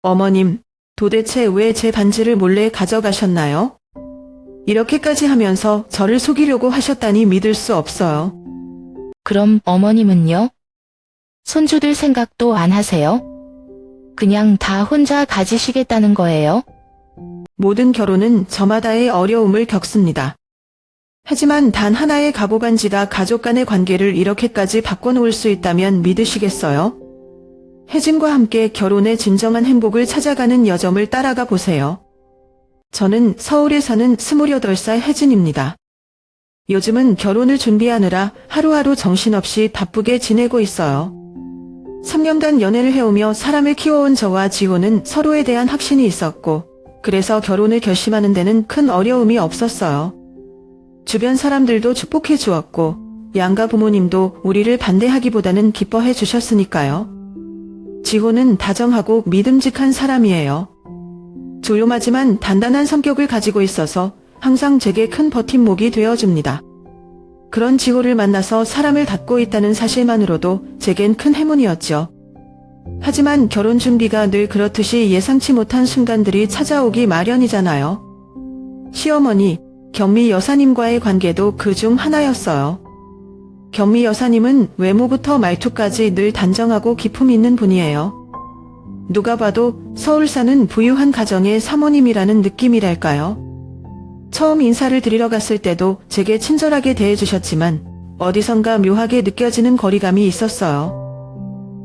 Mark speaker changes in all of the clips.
Speaker 1: 어머님, 도대체 왜 제 반지를 몰래 가져가셨나요? 이렇게까지 하면서 저를 속이려고 하셨다니 믿을 수 없어요.
Speaker 2: 그럼 어머님은요? 손주들 생각도 안 하세요? 그냥 다 혼자 가지시겠다는 거예요?
Speaker 1: 모든 결혼은 저마다의 어려움을 겪습니다. 하지만 단 하나의 가보반지가 가족 간의 관계를 이렇게까지 바꿔놓을 수 있다면 믿으시겠어요? 혜진과 함께 결혼의 진정한 행복을 찾아가는 여정을 따라가 보세요. 저는 서울에 사는 28살 혜진입니다. 요즘은 결혼을 준비하느라 하루하루 정신없이 바쁘게 지내고 있어요. 3년간 연애를 해오며 사람을 키워온 저와 지호는 서로에 대한 확신이 있었고, 그래서 결혼을 결심하는 데는 큰 어려움이 없었어요. 주변 사람들도 축복해 주었고, 양가 부모님도 우리를 반대하기보다는 기뻐해 주셨으니까요. 지호는 다정하고 믿음직한 사람이에요. 조용하지만 단단한 성격을 가지고 있어서 항상 제게 큰 버팀목이 되어줍니다. 그런 지호를 만나서 사람을 닫고 있다는 사실만으로도 제겐 큰 행운이었죠. 하지만 결혼 준비가 늘 그렇듯이 예상치 못한 순간들이 찾아오기 마련이잖아요. 시어머니, 경미 여사님과의 관계도 그 중 하나였어요. 경미 여사님은 외모부터 말투까지 늘 단정하고 기품 있는 분이에요. 누가 봐도 서울 사는 부유한 가정의 사모님이라는 느낌이랄까요. 처음 인사를 드리러 갔을 때도 제게 친절하게 대해주셨지만 어디선가 묘하게 느껴지는 거리감이 있었어요.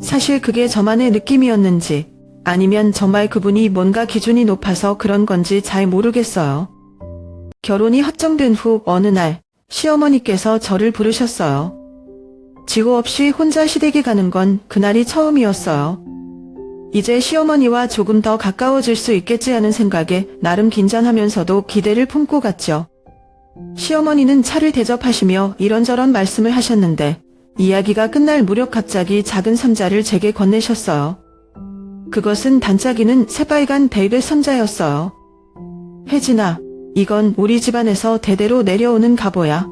Speaker 1: 사실 그게 저만의 느낌이었는지 아니면 정말 그분이 뭔가 기준이 높아서 그런 건지 잘 모르겠어요. 결혼이 확정된 후 어느 날 시어머니께서 저를 부르셨어요. 지호 없이 혼자 시댁에 가는 건 그날이 처음이었어요. 이제 시어머니와 조금 더 가까워질 수 있겠지 하는 생각에 나름 긴장하면서도 기대를 품고 갔죠. 시어머니는 차를 대접하시며 이런저런 말씀을 하셨는데 이야기가 끝날 무렵 갑자기 작은 상자를 제게 건네셨어요. 그것은 반짝이는 새빨간 벨벳 상자였어요. 혜진아, 이건 우리 집안에서 대대로 내려오는 갑오야.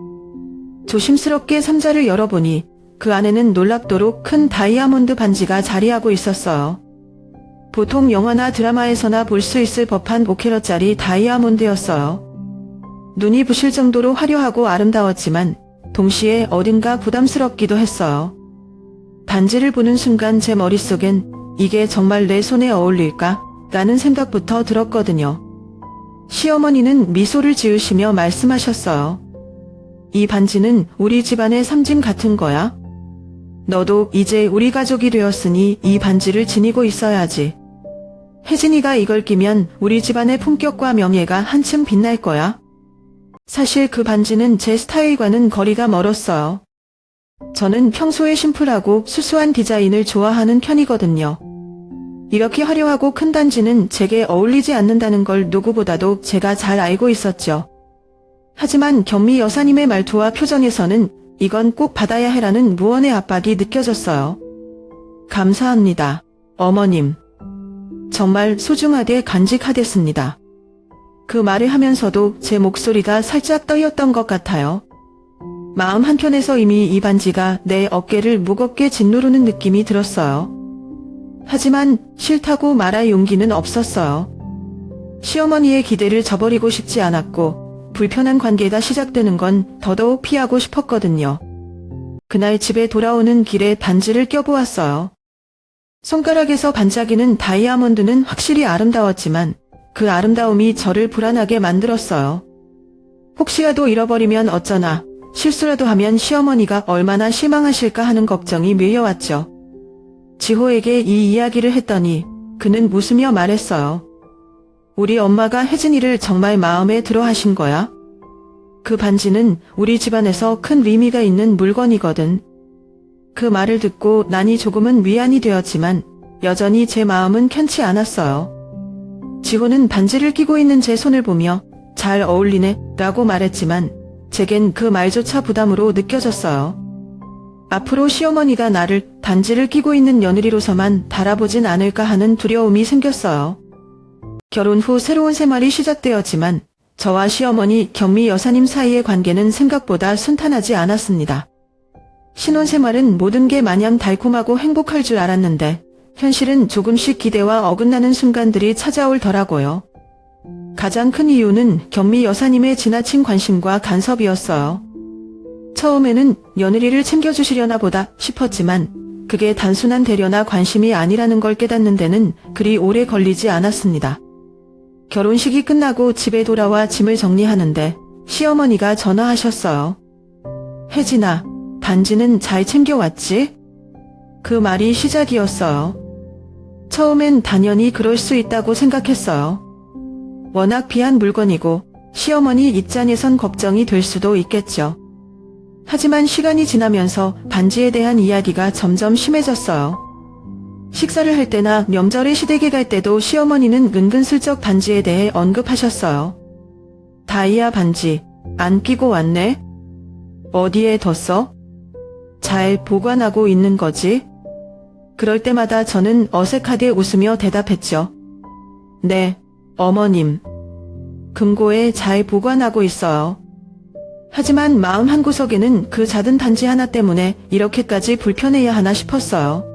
Speaker 1: 조심스럽게 상자를 열어보니 그 안에는 놀랍도록 큰 다이아몬드 반지가 자리하고 있었어요. 보통 영화나 드라마에서나 볼 수 있을 법한 5캐럿짜리 다이아몬드였어요. 눈이 부실 정도로 화려하고 아름다웠지만 동시에 어딘가 부담스럽기도 했어요. 반지를 보는 순간 제 머릿속엔 이게 정말 내 손에 어울릴까? 라는 생각부터 들었거든요. 시어머니는 미소를 지으시며 말씀하셨어요. 이 반지는 우리 집안의 상징 같은 거야. 너도 이제 우리 가족이 되었으니 이 반지를 지니고 있어야지. 혜진이가 이걸 끼면 우리 집안의 품격과 명예가 한층 빛날 거야. 사실 그 반지는 제 스타일과는 거리가 멀었어요. 저는 평소에 심플하고 수수한 디자인을 좋아하는 편이거든요. 이렇게 화려하고 큰 반지는 제게 어울리지 않는다는 걸 누구보다도 제가 잘 알고 있었죠. 하지만 경미 여사님의 말투와 표정에서는 이건 꼭 받아야 해라는 무언의 압박이 느껴졌어요. 감사합니다, 어머님. 정말 소중하게 간직하겠습니다. 그 말을 하면서도 제 목소리가 살짝 떨렸던 것 같아요. 마음 한켠에서 이미 이 반지가 내 어깨를 무겁게 짓누르는 느낌이 들었어요. 하지만 싫다고 말할 용기는 없었어요. 시어머니의 기대를 저버리고 싶지 않았고 불편한 관계가 시작되는 건 더더욱 피하고 싶었거든요. 그날 집에 돌아오는 길에 반지를 껴보았어요. 손가락에서 반짝이는 다이아몬드는 확실히 아름다웠지만 그 아름다움이 저를 불안하게 만들었어요. 혹시라도 잃어버리면 어쩌나, 실수라도 하면 시어머니가 얼마나 실망하실까 하는 걱정이 밀려왔죠. 지호에게 이 이야기를 했더니 그는 웃으며 말했어요. 우리 엄마가 혜진이를 정말 마음에 들어 하신 거야? 그 반지는 우리 집안에서 큰 의미가 있는 물건이거든. 그 말을 듣고 나니 조금은 위안이 되었지만 여전히 제 마음은 편치 않았어요. 지호는 반지를 끼고 있는 제 손을 보며 잘 어울리네 라고 말했지만 제겐 그 말조차 부담으로 느껴졌어요. 앞으로 시어머니가 나를 반지를 끼고 있는 며느리로서만 바라보진 않을까 하는 두려움이 생겼어요. 결혼 후 새로운 생활이 시작되었지만 저와 시어머니 경미 여사님 사이의 관계는 생각보다 순탄하지 않았습니다. 신혼생활은 모든 게 마냥 달콤하고 행복할 줄 알았는데 현실은 조금씩 기대와 어긋나는 순간들이 찾아올더라고요. 가장 큰 이유는 경미 여사님의 지나친 관심과 간섭이었어요. 처음에는 며느리를 챙겨주시려나 보다 싶었지만 그게 단순한 대려나 관심이 아니라는 걸 깨닫는 데는 그리 오래 걸리지 않았습니다. 결혼식이 끝나고 집에 돌아와 짐을 정리하는데 시어머니가 전화하셨어요. 혜진아, 반지는 잘 챙겨왔지? 그 말이 시작이었어요. 처음엔 당연히 그럴 수 있다고 생각했어요. 워낙 귀한 물건이고 시어머니 입장에선 걱정이 될 수도 있겠죠. 하지만 시간이 지나면서 반지에 대한 이야기가 점점 심해졌어요. 식사를 할 때나 명절에 시댁에 갈 때도 시어머니는 은근슬쩍 반지에 대해 언급하셨어요. 다이아 반지, 안 끼고 왔네? 어디에 뒀어? 잘 보관하고 있는 거지? 그럴 때마다 저는 어색하게 웃으며 대답했죠. 네, 어머님. 금고에 잘 보관하고 있어요. 하지만 마음 한구석에는 그 작은 단지 하나 때문에 이렇게까지 불편해야 하나 싶었어요.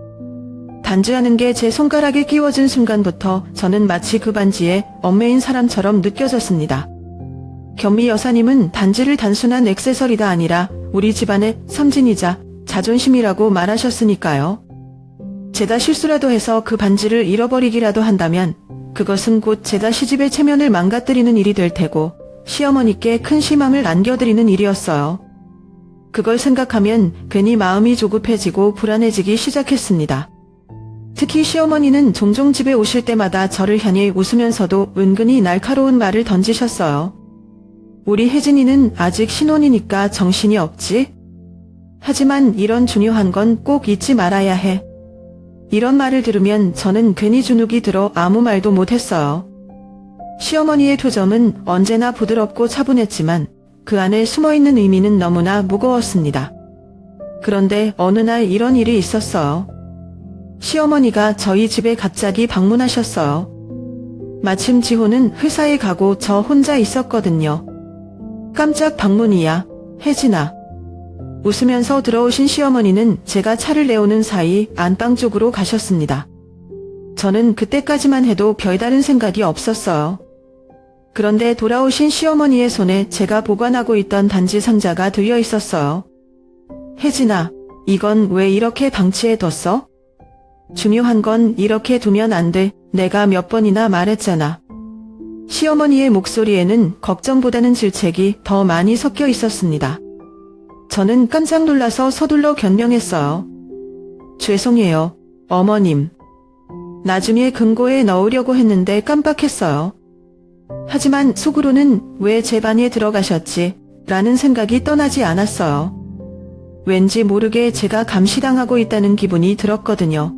Speaker 1: 단지하는 게 제 손가락에 끼워진 순간부터 저는 마치 그 반지에 얽매인 사람처럼 느껴졌습니다. 경미 여사님은 단지를 단순한 액세서리가 아니라 우리 집안의 섬진이자 자존심이라고 말하셨으니까요. 제가 실수라도 해서 그 반지를 잃어버리기라도 한다면 그것은 곧 제가 시집의 체면을 망가뜨리는 일이 될 테고 시어머니께 큰 실망을 안겨드리는 일이었어요. 그걸 생각하면 괜히 마음이 조급해지고 불안해지기 시작했습니다. 특히 시어머니는 종종 집에 오실 때마다 저를 향해 웃으면서도 은근히 날카로운 말을 던지셨어요. 우리 혜진이는 아직 신혼이니까 정신이 없지? 하지만 이런 중요한 건 꼭 잊지 말아야 해. 이런 말을 들으면 저는 괜히 주눅이 들어 아무 말도 못했어요. 시어머니의 표정은 언제나 부드럽고 차분했지만 그 안에 숨어있는 의미는 너무나 무거웠습니다. 그런데 어느 날 이런 일이 있었어요. 시어머니가 저희 집에 갑자기 방문하셨어요. 마침 지호는 회사에 가고 저 혼자 있었거든요. 깜짝 방문이야, 혜진아. 웃으면서 들어오신 시어머니는 제가 차를 내오는 사이 안방 쪽으로 가셨습니다. 저는 그때까지만 해도 별다른 생각이 없었어요. 그런데 돌아오신 시어머니의 손에 제가 보관하고 있던 단지 상자가 들려 있었어요. 혜진아, 이건 왜 이렇게 방치해뒀어? 중요한 건 이렇게 두면 안 돼. 내가 몇 번이나 말했잖아. 시어머니의 목소리에는 걱정보다는 질책이 더 많이 섞여 있었습니다. 저는 깜짝 놀라서 서둘러 변명했어요. 죄송해요, 어머님. 나중에 금고에 넣으려고 했는데 깜빡했어요. 하지만 속으로는 왜 제 방에 들어가셨지? 라는 생각이 떠나지 않았어요. 왠지 모르게 제가 감시당하고 있다는 기분이 들었거든요.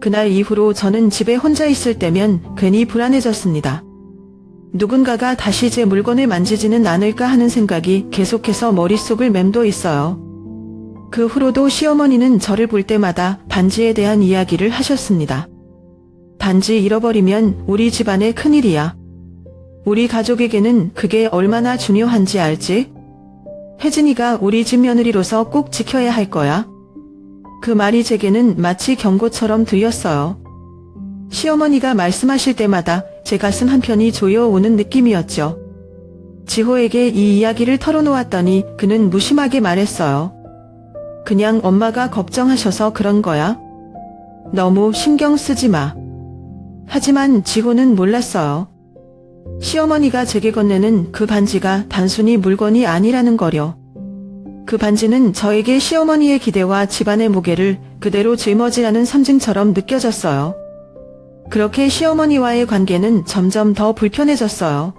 Speaker 1: 그날 이후로 저는 집에 혼자 있을 때면 괜히 불안해졌습니다. 누군가가 다시 제 물건을 만지지는 않을까 하는 생각이 계속해서 머릿속을 맴도 있어요. 그 후로도 시어머니는 저를 볼 때마다 반지에 대한 이야기를 하셨습니다. 반지 잃어버리면 우리 집안의 큰일이야. 우리 가족에게는 그게 얼마나 중요한지 알지? 혜진이가 우리 집 며느리로서 꼭 지켜야 할 거야. 그 말이 제게는 마치 경고처럼 들렸어요. 시어머니가 말씀하실 때마다 제 가슴 한편이 조여오는 느낌이었죠. 지호에게 이 이야기를 털어놓았더니 그는 무심하게 말했어요. 그냥 엄마가 걱정하셔서 그런 거야. 너무 신경 쓰지 마. 하지만 지호는 몰랐어요. 시어머니가 제게 건네는 그 반지가 단순히 물건이 아니라는 거려. 그 반지는 저에게 시어머니의 기대와 집안의 무게를 그대로 짊어지라는 상징처럼 느껴졌어요. 그렇게 시어머니와의 관계는 점점 더 불편해졌어요.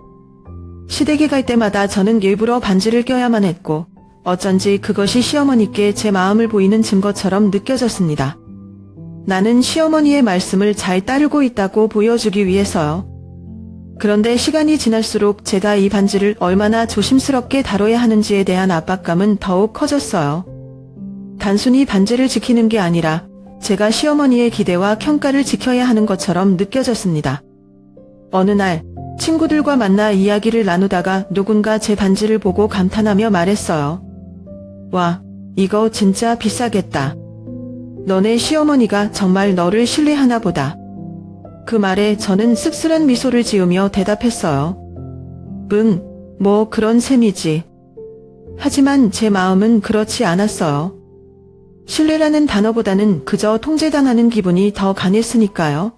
Speaker 1: 시댁에 갈 때마다 저는 일부러 반지를 껴야만 했고 어쩐지 그것이 시어머니께 제 마음을 보이는 증거처럼 느껴졌습니다. 나는 시어머니의 말씀을 잘 따르고 있다고 보여주기 위해서요. 그런데 시간이 지날수록 제가 이 반지를 얼마나 조심스럽게 다뤄야 하는지에 대한 압박감은 더욱 커졌어요. 단순히 반지를 지키는 게 아니라 제가 시어머니의 기대와 평가를 지켜야 하는 것처럼 느껴졌습니다. 어느 날 친구들과 만나 이야기를 나누다가 누군가 제 반지를 보고 감탄하며 말했어요. 와, 이거 진짜 비싸겠다. 너네 시어머니가 정말 너를 신뢰하나 보다. 그 말에 저는 씁쓸한 미소를 지으며 대답했어요. 응, 뭐 그런 셈이지. 하지만 제 마음은 그렇지 않았어요. 신뢰라는 단어보다는 그저 통제당하는 기분이 더 강했으니까요.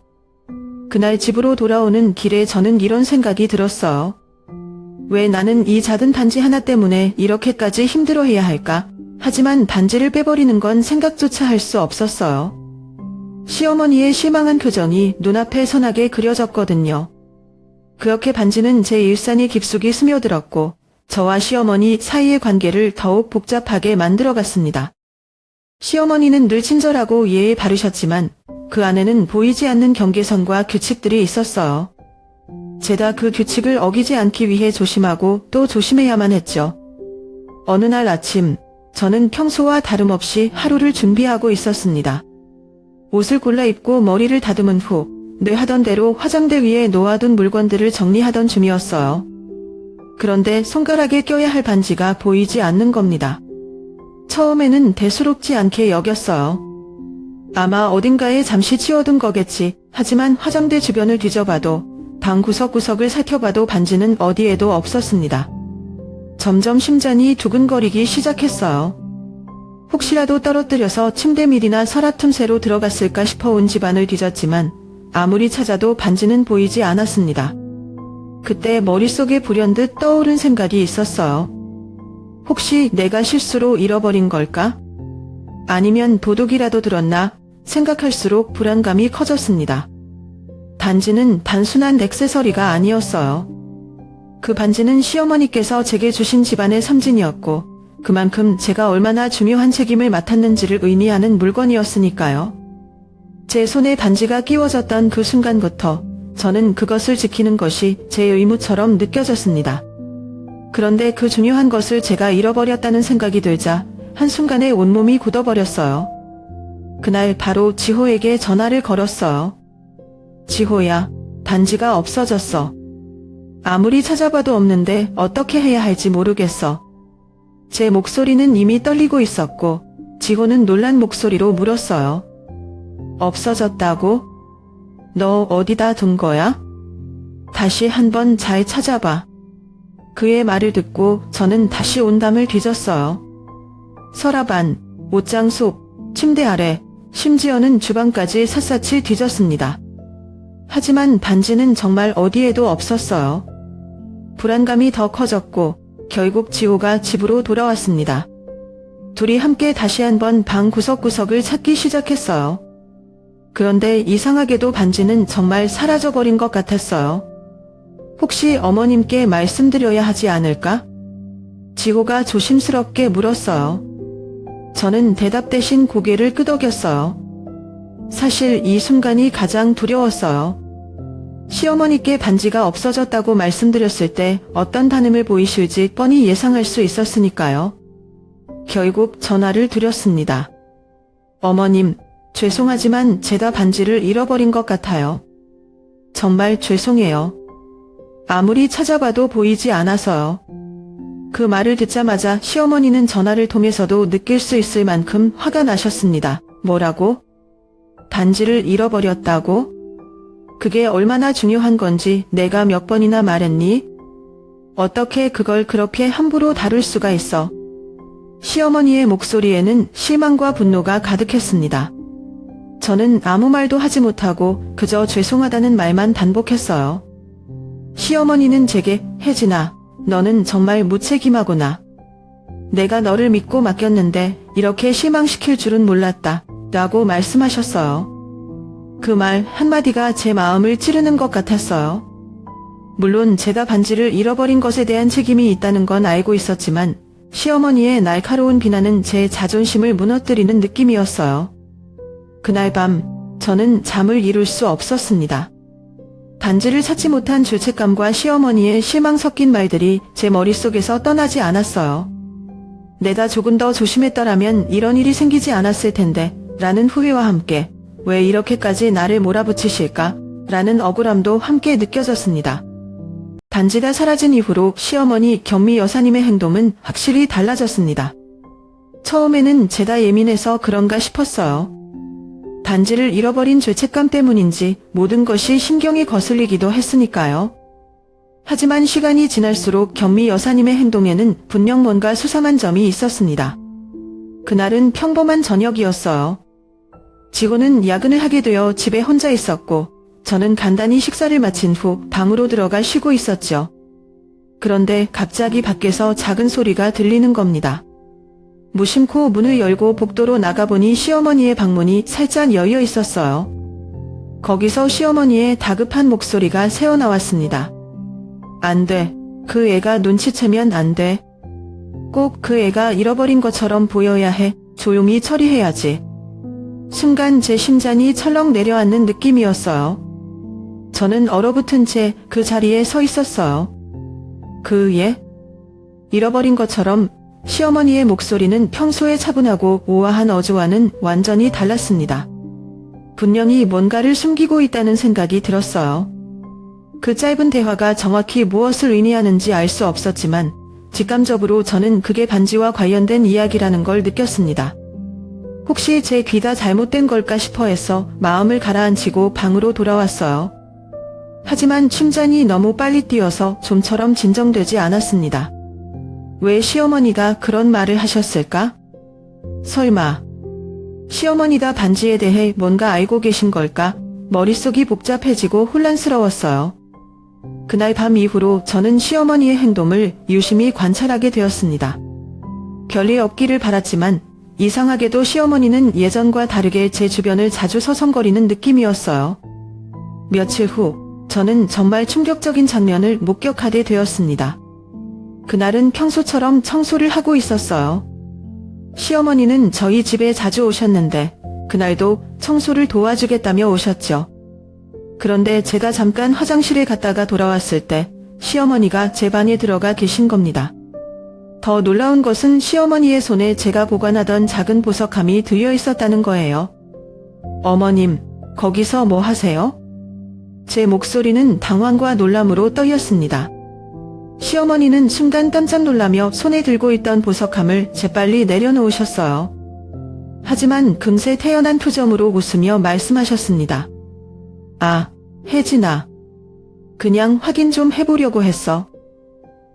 Speaker 1: 그날 집으로 돌아오는 길에 저는 이런 생각이 들었어요. 왜 나는 이 작은 반지 하나 때문에 이렇게까지 힘들어해야 할까? 하지만 반지를 빼버리는 건 생각조차 할 수 없었어요. 시어머니의 실망한 표정이 눈앞에 선하게 그려졌거든요. 그렇게 반지는 제 일상에 깊숙이 스며들었고 저와 시어머니 사이의 관계를 더욱 복잡하게 만들어갔습니다. 시어머니는 늘 친절하고 예의 바르셨지만 그 안에는 보이지 않는 경계선과 규칙들이 있었어요. 제가 그 규칙을 어기지 않기 위해 조심하고 또 조심해야만 했죠. 어느 날 아침, 저는 평소와 다름없이 하루를 준비하고 있었습니다. 옷을 골라 입고 머리를 다듬은 후 늘 하던 대로 화장대 위에 놓아둔 물건들을 정리하던 중이었어요. 그런데 손가락에 껴야 할 반지가 보이지 않는 겁니다. 처음에는 대수롭지 않게 여겼어요. 아마 어딘가에 잠시 치워둔 거겠지. 하지만 화장대 주변을 뒤져봐도 방 구석구석을 살펴봐도 반지는 어디에도 없었습니다. 점점 심장이 두근거리기 시작했어요. 혹시라도 떨어뜨려서 침대 밑이나 서랍 틈새로 들어갔을까 싶어 온 집안을 뒤졌지만 아무리 찾아도 반지는 보이지 않았습니다. 그때 머릿속에 불현듯 떠오른 생각이 있었어요. 혹시 내가 실수로 잃어버린 걸까? 아니면 도둑이라도 들었나? 생각할수록 불안감이 커졌습니다. 반지는 단순한 액세서리가 아니었어요. 그 반지는 시어머니께서 제게 주신 집안의 섬진이었고 그만큼 제가 얼마나 중요한 책임을 맡았는지를 의미하는 물건이었으니까요. 제 손에 반지가 끼워졌던 그 순간부터 저는 그것을 지키는 것이 제 의무처럼 느껴졌습니다. 그런데 그 중요한 것을 제가 잃어버렸다는 생각이 들자 한순간에 온몸이 굳어버렸어요. 그날 바로 지호에게 전화를 걸었어요. 지호야, 반지가 없어졌어. 아무리 찾아봐도 없는데 어떻게 해야 할지 모르겠어. 제 목소리는 이미 떨리고 있었고 지호는 놀란 목소리로 물었어요. 없어졌다고? 너 어디다 둔 거야? 다시 한번 잘 찾아봐. 그의 말을 듣고 저는 다시 온담을 뒤졌어요. 서랍 안, 옷장 속, 침대 아래, 심지어는 주방까지 샅샅이 뒤졌습니다. 하지만 반지는 정말 어디에도 없었어요. 불안감이 더 커졌고 결국 지호가 집으로 돌아왔습니다. 둘이 함께 다시 한번 방 구석구석을 찾기 시작했어요. 그런데 이상하게도 반지는 정말 사라져버린 것 같았어요. 혹시 어머님께 말씀드려야 하지 않을까? 지호가 조심스럽게 물었어요. 저는 대답 대신 고개를 끄덕였어요. 사실 이 순간이 가장 두려웠어요. 시어머니께 반지가 없어졌다고 말씀드렸을 때 어떤 반응을 보이실지 뻔히 예상할 수 있었으니까요. 결국 전화를 드렸습니다. 어머님, 죄송하지만 제가 반지를 잃어버린 것 같아요. 정말 죄송해요. 아무리 찾아봐도 보이지 않아서요. 그 말을 듣자마자 시어머니는 전화를 통해서도 느낄 수 있을 만큼 화가 나셨습니다. 뭐라고? 반지를 잃어버렸다고? 그게 얼마나 중요한 건지 내가 몇 번이나 말했니? 어떻게 그걸 그렇게 함부로 다룰 수가 있어? 시어머니의 목소리에는 실망과 분노가 가득했습니다. 저는 아무 말도 하지 못하고 그저 죄송하다는 말만 반복했어요. 시어머니는 제게 혜진아, 너는 정말 무책임하구나. 내가 너를 믿고 맡겼는데 이렇게 실망시킬 줄은 몰랐다 라고 말씀하셨어요. 그 말 한마디가 제 마음을 찌르는 것 같았어요. 물론 제가 반지를 잃어버린 것에 대한 책임이 있다는 건 알고 있었지만 시어머니의 날카로운 비난은 제 자존심을 무너뜨리는 느낌이었어요. 그날 밤 저는 잠을 이룰 수 없었습니다. 반지를 찾지 못한 죄책감과 시어머니의 실망 섞인 말들이 제 머릿속에서 떠나지 않았어요. 내가 조금 더 조심했더라면 이런 일이 생기지 않았을 텐데 라는 후회와 함께 왜 이렇게까지 나를 몰아붙이실까? 라는 억울함도 함께 느껴졌습니다. 반지가 사라진 이후로 시어머니 경미 여사님의 행동은 확실히 달라졌습니다. 처음에는 제가 예민해서 그런가 싶었어요. 반지를 잃어버린 죄책감 때문인지 모든 것이 신경이 거슬리기도 했으니까요. 하지만 시간이 지날수록 경미 여사님의 행동에는 분명 뭔가 수상한 점이 있었습니다. 그날은 평범한 저녁이었어요. 직원은 야근을 하게 되어 집에 혼자 있었고 저는 간단히 식사를 마친 후 방으로 들어가 쉬고 있었죠. 그런데 갑자기 밖에서 작은 소리가 들리는 겁니다. 무심코 문을 열고 복도로 나가보니 시어머니의 방문이 살짝 열려 있었어요. 거기서 시어머니의 다급한 목소리가 새어나왔습니다. 안 돼. 그 애가 눈치채면 안 돼. 꼭 그 애가 잃어버린 것처럼 보여야 해. 조용히 처리해야지. 순간 제 심장이 철렁 내려앉는 느낌이었어요. 저는 얼어붙은 채 그 자리에 서 있었어요. 그 애? 잃어버린 것처럼 시어머니의 목소리는 평소의 차분하고 우아한 어조와는 완전히 달랐습니다. 분명히 뭔가를 숨기고 있다는 생각이 들었어요. 그 짧은 대화가 정확히 무엇을 의미하는지 알 수 없었지만 직감적으로 저는 그게 반지와 관련된 이야기라는 걸 느꼈습니다. 혹시 제 귀가 잘못된 걸까 싶어 해서 마음을 가라앉히고 방으로 돌아왔어요. 하지만 심장이 너무 빨리 뛰어서 좀처럼 진정되지 않았습니다. 왜 시어머니가 그런 말을 하셨을까? 설마 시어머니가 반지에 대해 뭔가 알고 계신 걸까? 머릿속이 복잡해지고 혼란스러웠어요. 그날 밤 이후로 저는 시어머니의 행동을 유심히 관찰하게 되었습니다. 별일 없기를 바랐지만 이상하게도 시어머니는 예전과 다르게 제 주변을 자주 서성거리는 느낌이었어요. 며칠 후 저는 정말 충격적인 장면을 목격하게 되었습니다. 그날은 평소처럼 청소를 하고 있었어요. 시어머니는 저희 집에 자주 오셨는데 그날도 청소를 도와주겠다며 오셨죠. 그런데 제가 잠깐 화장실에 갔다가 돌아왔을 때 시어머니가 제 방에 들어가 계신 겁니다. 더 놀라운 것은 시어머니의 손에 제가 보관하던 작은 보석함이 들려 있었다는 거예요. 어머님, 거기서 뭐 하세요? 제 목소리는 당황과 놀람으로 떨렸습니다. 시어머니는 순간 깜짝 놀라며 손에 들고 있던 보석함을 재빨리 내려놓으셨어요. 하지만 금세 태연한 표정으로 웃으며 말씀하셨습니다. 아, 혜진아. 그냥 확인 좀 해보려고 했어.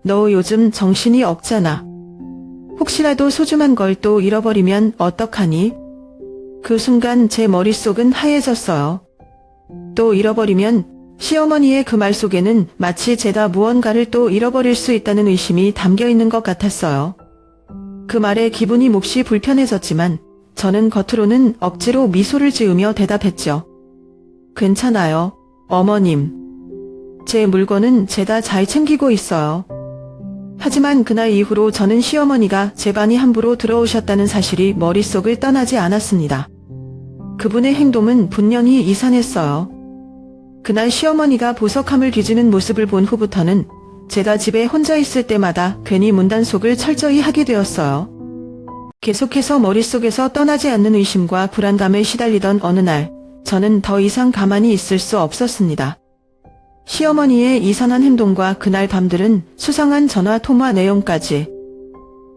Speaker 1: 너 요즘 정신이 없잖아. 혹시라도 소중한 걸 또 잃어버리면 어떡하니? 그 순간 제 머릿속은 하얘졌어요. 또 잃어버리면 시어머니의 그 말 속에는 마치 제가 무언가를 또 잃어버릴 수 있다는 의심이 담겨 있는 것 같았어요. 그 말에 기분이 몹시 불편해졌지만 저는 겉으로는 억지로 미소를 지으며 대답했죠. 괜찮아요, 어머님. 제 물건은 제가 잘 챙기고 있어요. 하지만 그날 이후로 저는 시어머니가 제 방에 함부로 들어오셨다는 사실이 머릿속을 떠나지 않았습니다. 그분의 행동은 분명히 이상했어요. 그날 시어머니가 보석함을 뒤지는 모습을 본 후부터는 제가 집에 혼자 있을 때마다 괜히 문단속을 철저히 하게 되었어요. 계속해서 머릿속에서 떠나지 않는 의심과 불안감에 시달리던 어느 날, 저는 더 이상 가만히 있을 수 없었습니다. 시어머니의 이상한 행동과 그날 밤들은 수상한 전화 통화 내용까지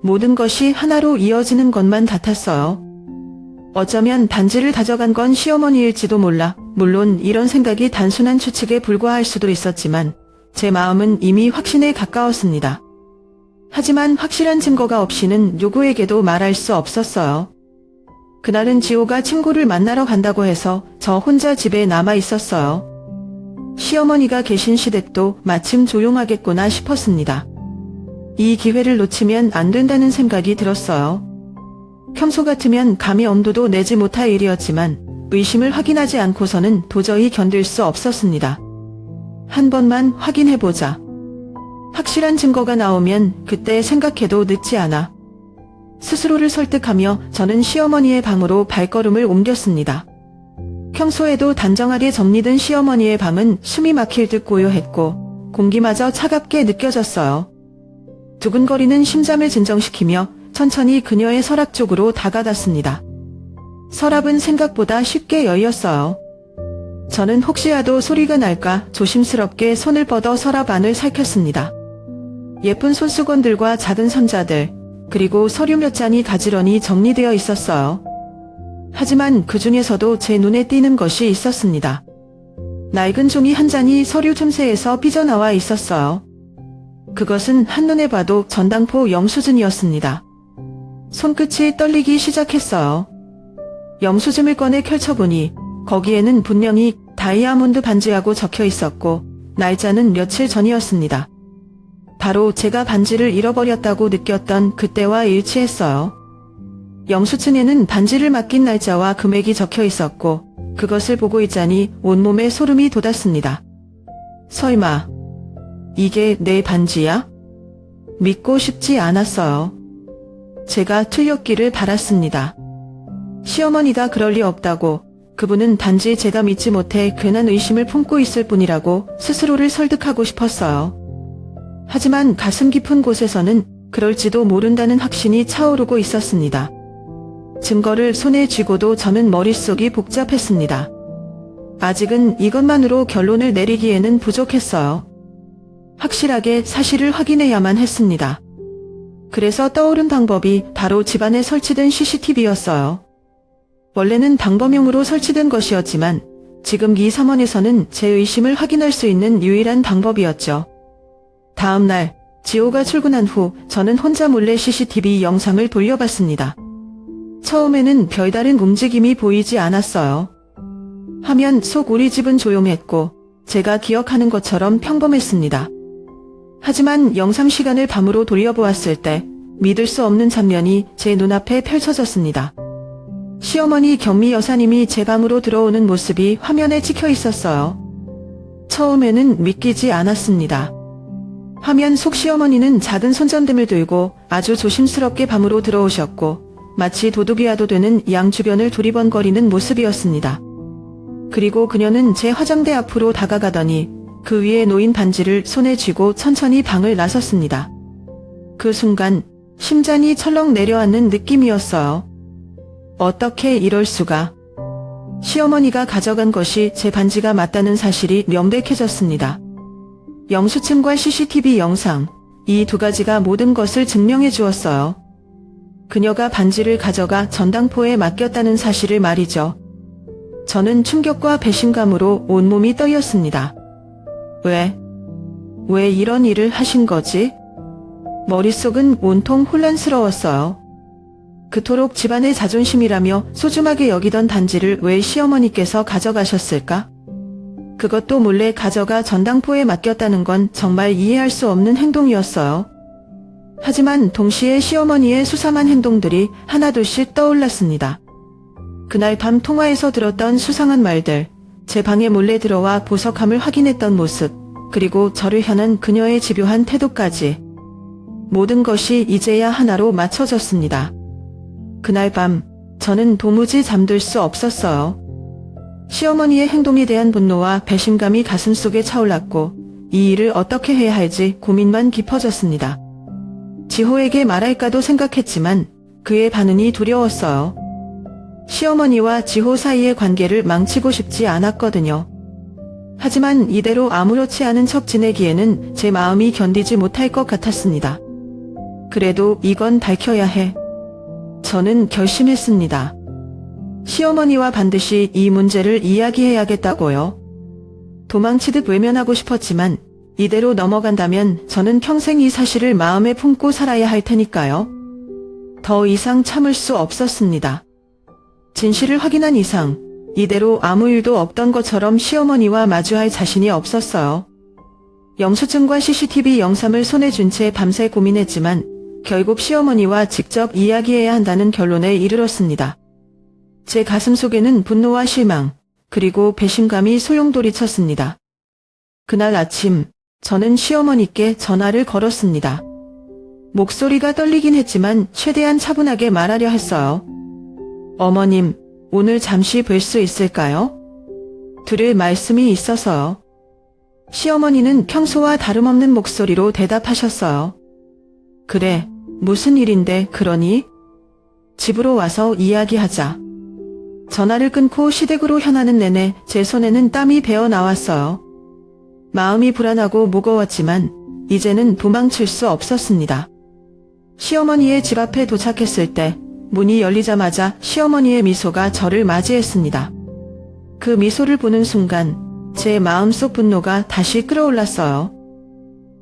Speaker 1: 모든 것이 하나로 이어지는 것만 같았어요. 어쩌면 반지를 가져간 건 시어머니일지도 몰라. 물론 이런 생각이 단순한 추측에 불과할 수도 있었지만 제 마음은 이미 확신에 가까웠습니다. 하지만 확실한 증거가 없이는 누구에게도 말할 수 없었어요. 그날은 지호가 친구를 만나러 간다고 해서 저 혼자 집에 남아 있었어요. 시어머니가 계신 시댁도 마침 조용하겠구나 싶었습니다. 이 기회를 놓치면 안 된다는 생각이 들었어요. 평소 같으면 감히 엄두도 내지 못할 일이었지만 의심을 확인하지 않고서는 도저히 견딜 수 없었습니다. 한 번만 확인해보자. 확실한 증거가 나오면 그때 생각해도 늦지 않아. 스스로를 설득하며 저는 시어머니의 방으로 발걸음을 옮겼습니다. 평소에도 단정하게 정리된 시어머니의 방은 숨이 막힐 듯 고요했고 공기마저 차갑게 느껴졌어요. 두근거리는 심장을 진정시키며 천천히 그녀의 서랍 쪽으로 다가갔습니다. 서랍은 생각보다 쉽게 열렸어요. 저는 혹시라도 소리가 날까 조심스럽게 손을 뻗어 서랍 안을 살폈습니다. 예쁜 손수건들과 작은 상자들, 그리고 서류 몇 장이 가지런히 정리되어 있었어요. 하지만 그 중에서도 제 눈에 띄는 것이 있었습니다. 낡은 종이 한 장이 서류 틈새에서 삐져나와 있었어요. 그것은 한눈에 봐도 전당포 영수증이었습니다. 손끝이 떨리기 시작했어요. 영수증을 꺼내 펼쳐보니 거기에는 분명히 다이아몬드 반지하고 적혀 있었고 날짜는 며칠 전이었습니다. 바로 제가 반지를 잃어버렸다고 느꼈던 그때와 일치했어요. 영수증에는 반지를 맡긴 날짜와 금액이 적혀 있었고 그것을 보고 있자니 온몸에 소름이 돋았습니다. 설마 이게 내 반지야? 믿고 싶지 않았어요. 제가 틀렸기를 바랐습니다. 시어머니가 그럴 리 없다고, 그분은 단지 제가 믿지 못해 괜한 의심을 품고 있을 뿐이라고 스스로를 설득하고 싶었어요. 하지만 가슴 깊은 곳에서는 그럴지도 모른다는 확신이 차오르고 있었습니다. 증거를 손에 쥐고도 저는 머릿속이 복잡했습니다. 아직은 이것만으로 결론을 내리기에는 부족했어요. 확실하게 사실을 확인해야만 했습니다. 그래서 떠오른 방법이 바로 집안에 설치된 CCTV였어요. 원래는 방범용으로 설치된 것이었지만 지금 이 삼원에서는 제 의심을 확인할 수 있는 유일한 방법이었죠. 다음 날 지호가 출근한 후 저는 혼자 몰래 CCTV 영상을 돌려봤습니다. 처음에는 별다른 움직임이 보이지 않았어요. 화면 속 우리 집은 조용했고 제가 기억하는 것처럼 평범했습니다. 하지만 영상 시간을 밤으로 돌려보았을 때 믿을 수 없는 장면이 제 눈앞에 펼쳐졌습니다. 시어머니 경미 여사님이 제 방으로 들어오는 모습이 화면에 찍혀 있었어요. 처음에는 믿기지 않았습니다. 화면 속 시어머니는 작은 손전등을 들고 아주 조심스럽게 방으로 들어오셨고 마치 도둑이라도 되는 양 주변을 두리번거리는 모습이었습니다. 그리고 그녀는 제 화장대 앞으로 다가가더니 그 위에 놓인 반지를 손에 쥐고 천천히 방을 나섰습니다. 그 순간 심장이 철렁 내려앉는 느낌이었어요. 어떻게 이럴 수가. 시어머니가 가져간 것이 제 반지가 맞다는 사실이 명백해졌습니다. 영수증과 CCTV 영상, 이 두 가지가 모든 것을 증명해 주었어요. 그녀가 반지를 가져가 전당포에 맡겼다는 사실을 말이죠. 저는 충격과 배신감으로 온몸이 떨렸습니다. 왜 이런 일을 하신 거지? 머릿속은 온통 혼란스러웠어요. 그토록 집안의 자존심이라며 소중하게 여기던 단지를 왜 시어머니께서 가져가셨을까? 그것도 몰래 가져가 전당포에 맡겼다는 건 정말 이해할 수 없는 행동이었어요. 하지만 동시에 시어머니의 수상한 행동들이 하나둘씩 떠올랐습니다. 그날 밤 통화에서 들었던 수상한 말들, 제 방에 몰래 들어와 보석함을 확인했던 모습, 그리고 저를 향한 그녀의 집요한 태도까지. 모든 것이 이제야 하나로 맞춰졌습니다. 그날 밤 저는 도무지 잠들 수 없었어요. 시어머니의 행동에 대한 분노와 배신감이 가슴속에 차올랐고 이 일을 어떻게 해야 할지 고민만 깊어졌습니다. 지호에게 말할까도 생각했지만 그의 반응이 두려웠어요. 시어머니와 지호 사이의 관계를 망치고 싶지 않았거든요. 하지만 이대로 아무렇지 않은 척 지내기에는 제 마음이 견디지 못할 것 같았습니다. 그래도 이건 밝혀야 해. 저는 결심했습니다. 시어머니와 반드시 이 문제를 이야기해야겠다고요. 도망치듯 외면하고 싶었지만 이대로 넘어간다면 저는 평생 이 사실을 마음에 품고 살아야 할 테니까요. 더 이상 참을 수 없었습니다. 진실을 확인한 이상 이대로 아무 일도 없던 것처럼 시어머니와 마주할 자신이 없었어요. 영수증과 CCTV 영상을 손에 쥔 채 밤새 고민했지만 결국 시어머니와 직접 이야기해야 한다는 결론에 이르렀습니다. 제 가슴 속에는 분노와 실망, 그리고 배신감이 소용돌이쳤습니다. 그날 아침 저는 시어머니께 전화를 걸었습니다. 목소리가 떨리긴 했지만 최대한 차분하게 말하려 했어요. 어머님, 오늘 잠시 뵐 수 있을까요? 드릴 말씀이 있어서요. 시어머니는 평소와 다름없는 목소리로 대답하셨어요. 그래, 무슨 일인데 그러니? 집으로 와서 이야기하자. 전화를 끊고 시댁으로 향하는 내내 제 손에는 땀이 배어 나왔어요. 마음이 불안하고 무거웠지만 이제는 도망칠 수 없었습니다. 시어머니의 집 앞에 도착했을 때 문이 열리자마자 시어머니의 미소가 저를 맞이했습니다. 그 미소를 보는 순간 제 마음속 분노가 다시 끌어올랐어요.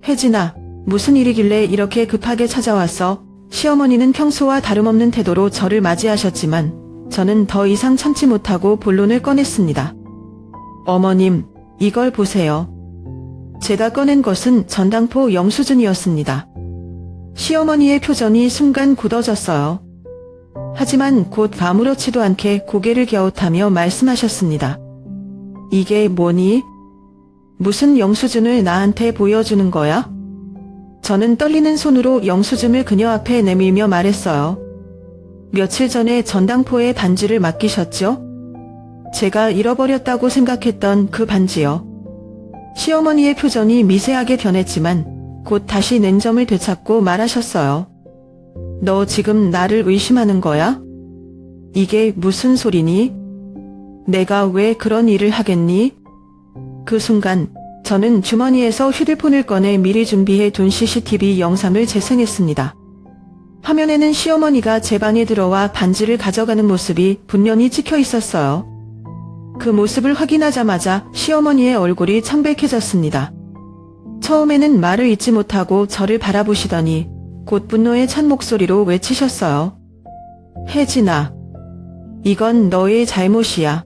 Speaker 1: 혜진아, 무슨 일이길래 이렇게 급하게 찾아왔어? 시어머니는 평소와 다름없는 태도로 저를 맞이하셨지만 저는 더 이상 참지 못하고 본론을 꺼냈습니다. 어머님, 이걸 보세요. 제가 꺼낸 것은 전당포 영수증이었습니다. 시어머니의 표정이 순간 굳어졌어요. 하지만 곧 아무렇지도 않게 고개를 갸웃하며 말씀하셨습니다. 이게 뭐니? 무슨 영수증을 나한테 보여주는 거야? 저는 떨리는 손으로 영수증을 그녀 앞에 내밀며 말했어요. 며칠 전에 전당포에 반지를 맡기셨죠? 제가 잃어버렸다고 생각했던 그 반지요. 시어머니의 표정이 미세하게 변했지만 곧 다시 냉정을 되찾고 말하셨어요. 너 지금 나를 의심하는 거야? 이게 무슨 소리니? 내가 왜 그런 일을 하겠니? 그 순간 저는 주머니에서 휴대폰을 꺼내 미리 준비해 둔 CCTV 영상을 재생했습니다. 화면에는 시어머니가 제 방에 들어와 반지를 가져가는 모습이 분명히 찍혀 있었어요. 그 모습을 확인하자마자 시어머니의 얼굴이 창백해졌습니다. 처음에는 말을 잇지 못하고 저를 바라보시더니 곧 분노에 찬 목소리로 외치셨어요. 혜진아, 이건 너의 잘못이야.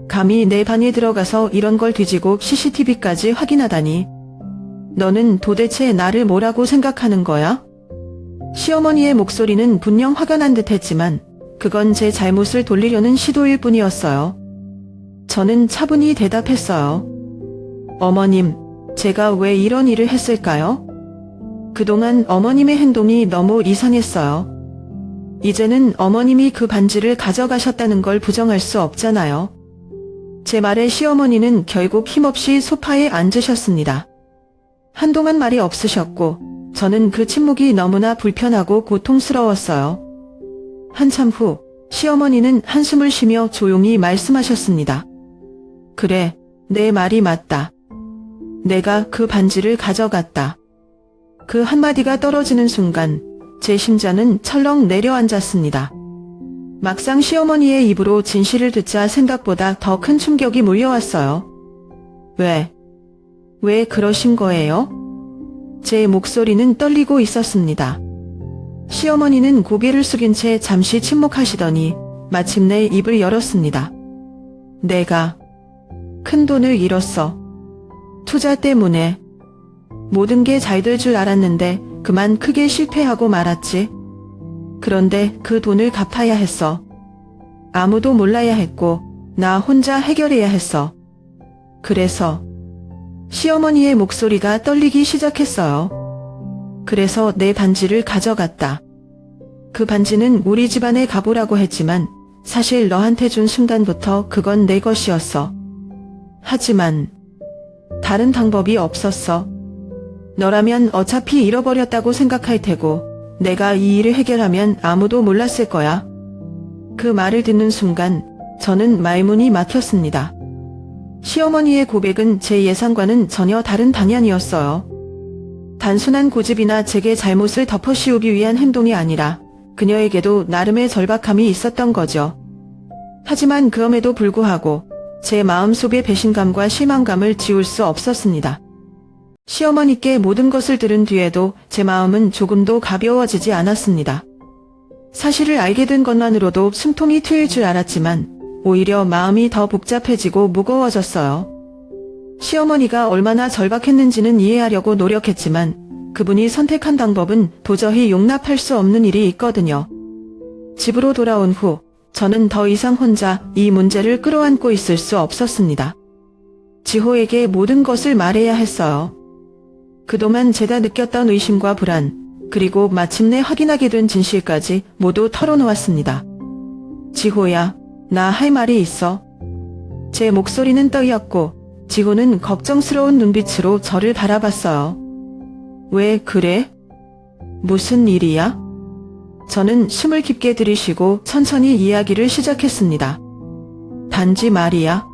Speaker 1: 감히 내 방에 들어가서 이런 걸 뒤지고 CCTV까지 확인하다니. 너는 도대체 나를 뭐라고 생각하는 거야? 시어머니의 목소리는 분명 화가 난 듯했지만 그건 제 잘못을 돌리려는 시도일 뿐이었어요. 저는 차분히 대답했어요. 어머님, 제가 왜 이런 일을 했을까요? 그동안 어머님의 행동이 너무 이상했어요. 이제는 어머님이 그 반지를 가져가셨다는 걸 부정할 수 없잖아요. 제 말에 시어머니는 결국 힘없이 소파에 앉으셨습니다. 한동안 말이 없으셨고 저는 그 침묵이 너무나 불편하고 고통스러웠어요. 한참 후 시어머니는 한숨을 쉬며 조용히 말씀하셨습니다. 그래, 내 말이 맞다. 내가 그 반지를 가져갔다. 그 한마디가 떨어지는 순간 제 심장은 철렁 내려앉았습니다. 막상 시어머니의 입으로 진실을 듣자 생각보다 더 큰 충격이 몰려왔어요. 왜 그러신 거예요? 제 목소리는 떨리고 있었습니다. 시어머니는 고개를 숙인 채 잠시 침묵하시더니 마침내 입을 열었습니다. 내가 큰 돈을 잃었어. 투자 때문에. 모든 게 잘 될 줄 알았는데 그만 크게 실패하고 말았지. 그런데 그 돈을 갚아야 했어. 아무도 몰라야 했고 나 혼자 해결해야 했어. 그래서 시어머니의 목소리가 떨리기 시작했어요. 그래서 내 반지를 가져갔다. 그 반지는 우리 집안의 가보라고 했지만 사실 너한테 준 순간부터 그건 내 것이었어. 하지만 다른 방법이 없었어. 너라면 어차피 잃어버렸다고 생각할 테고 내가 이 일을 해결하면 아무도 몰랐을 거야. 그 말을 듣는 순간 저는 말문이 막혔습니다. 시어머니의 고백은 제 예상과는 전혀 다른 방향이었어요. 단순한 고집이나 제게 잘못을 덮어씌우기 위한 행동이 아니라 그녀에게도 나름의 절박함이 있었던 거죠. 하지만 그럼에도 불구하고 제 마음속의 배신감과 실망감을 지울 수 없었습니다. 시어머니께 모든 것을 들은 뒤에도 제 마음은 조금도 가벼워지지 않았습니다. 사실을 알게 된 것만으로도 숨통이 트일 줄 알았지만 오히려 마음이 더 복잡해지고 무거워졌어요. 시어머니가 얼마나 절박했는지는 이해하려고 노력했지만 그분이 선택한 방법은 도저히 용납할 수 없는 일이 있거든요. 집으로 돌아온 후 저는 더 이상 혼자 이 문제를 끌어안고 있을 수 없었습니다. 지호에게 모든 것을 말해야 했어요. 그동안 제가 느꼈던 의심과 불안, 그리고 마침내 확인하게 된 진실까지 모두 털어놓았습니다. 지호야, 나 할 말이 있어. 제 목소리는 떨렸고 지호는 걱정스러운 눈빛으로 저를 바라봤어요. 왜 그래? 무슨 일이야? 저는 숨을 깊게 들이쉬고 천천히 이야기를 시작했습니다. 단지 말이야.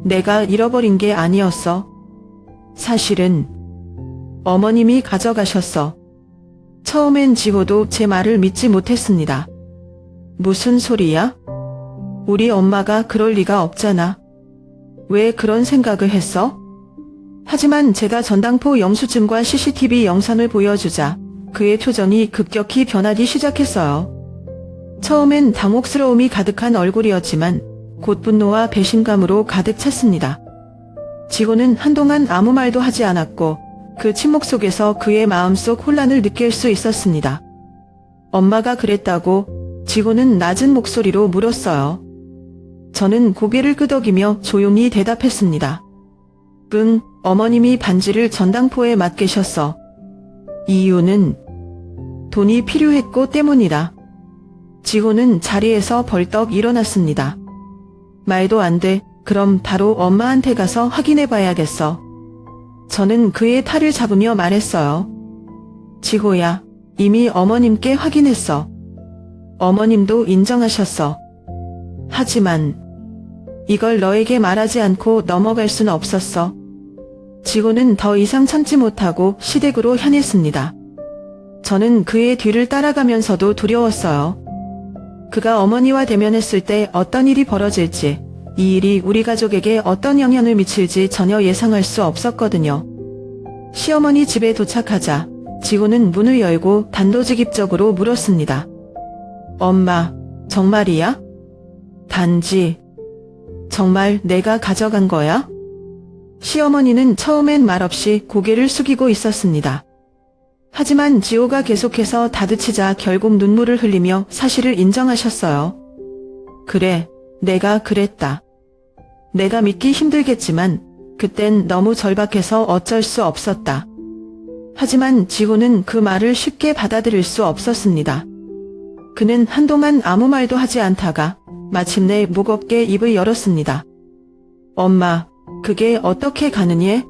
Speaker 1: 내가 잃어버린 게 아니었어. 사실은 어머님이 가져가셨어. 처음엔 지호도 제 말을 믿지 못했습니다. 무슨 소리야? 우리 엄마가 그럴 리가 없잖아. 왜 그런 생각을 했어? 하지만 제가 전당포 영수증과 CCTV 영상을 보여주자 그의 표정이 급격히 변하기 시작했어요. 처음엔 당혹스러움이 가득한 얼굴이었지만 곧 분노와 배신감으로 가득 찼습니다. 지호는 한동안 아무 말도 하지 않았고 그 침묵 속에서 그의 마음속 혼란을 느낄 수 있었습니다. 엄마가 그랬다고? 지호는 낮은 목소리로 물었어요. 저는 고개를 끄덕이며 조용히 대답했습니다. 응, 어머님이 반지를 전당포에 맡기셨어. 이유는 돈이 필요했고 때문이다. 지호는 자리에서 벌떡 일어났습니다. 말도 안 돼. 그럼 바로 엄마한테 가서 확인해 봐야겠어. 저는 그의 팔을 잡으며 말했어요. 지호야, 이미 어머님께 확인했어. 어머님도 인정하셨어. 하지만 이걸 너에게 말하지 않고 넘어갈 순 없었어. 지호는 더 이상 참지 못하고 시댁으로 향했습니다. 저는 그의 뒤를 따라가면서도 두려웠어요. 그가 어머니와 대면했을 때 어떤 일이 벌어질지, 이 일이 우리 가족에게 어떤 영향을 미칠지 전혀 예상할 수 없었거든요. 시어머니 집에 도착하자 지호는 문을 열고 단도직입적으로 물었습니다. 엄마, 정말이야? 단지 정말 내가 가져간 거야? 시어머니는 처음엔 말없이 고개를 숙이고 있었습니다. 하지만 지호가 계속해서 다그치자 결국 눈물을 흘리며 사실을 인정하셨어요. 그래, 내가 그랬다. 내가 믿기 힘들겠지만 그땐 너무 절박해서 어쩔 수 없었다. 하지만 지호는 그 말을 쉽게 받아들일 수 없었습니다. 그는 한동안 아무 말도 하지 않다가 마침내 무겁게 입을 열었습니다. 엄마, 그게 어떻게 가능해?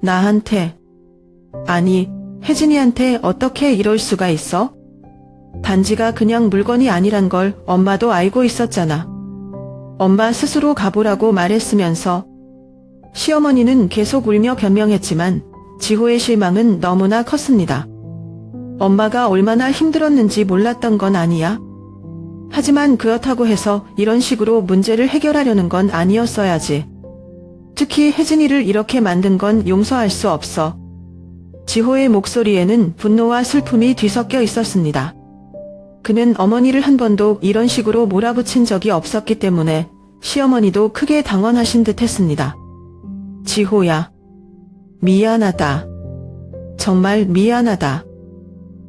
Speaker 1: 나한테, 아니, 혜진이한테 어떻게 이럴 수가 있어? 단지가 그냥 물건이 아니란 걸 엄마도 알고 있었잖아. 엄마 스스로 가보라고 말했으면서. 시어머니는 계속 울며 변명했지만 지호의 실망은 너무나 컸습니다. 엄마가 얼마나 힘들었는지 몰랐던 건 아니야? 하지만 그렇다고 해서 이런 식으로 문제를 해결하려는 건 아니었어야지. 특히 혜진이를 이렇게 만든 건 용서할 수 없어. 지호의 목소리에는 분노와 슬픔이 뒤섞여 있었습니다. 그는 어머니를 한 번도 이런 식으로 몰아붙인 적이 없었기 때문에 시어머니도 크게 당황하신 듯 했습니다. 지호야, 미안하다. 정말 미안하다.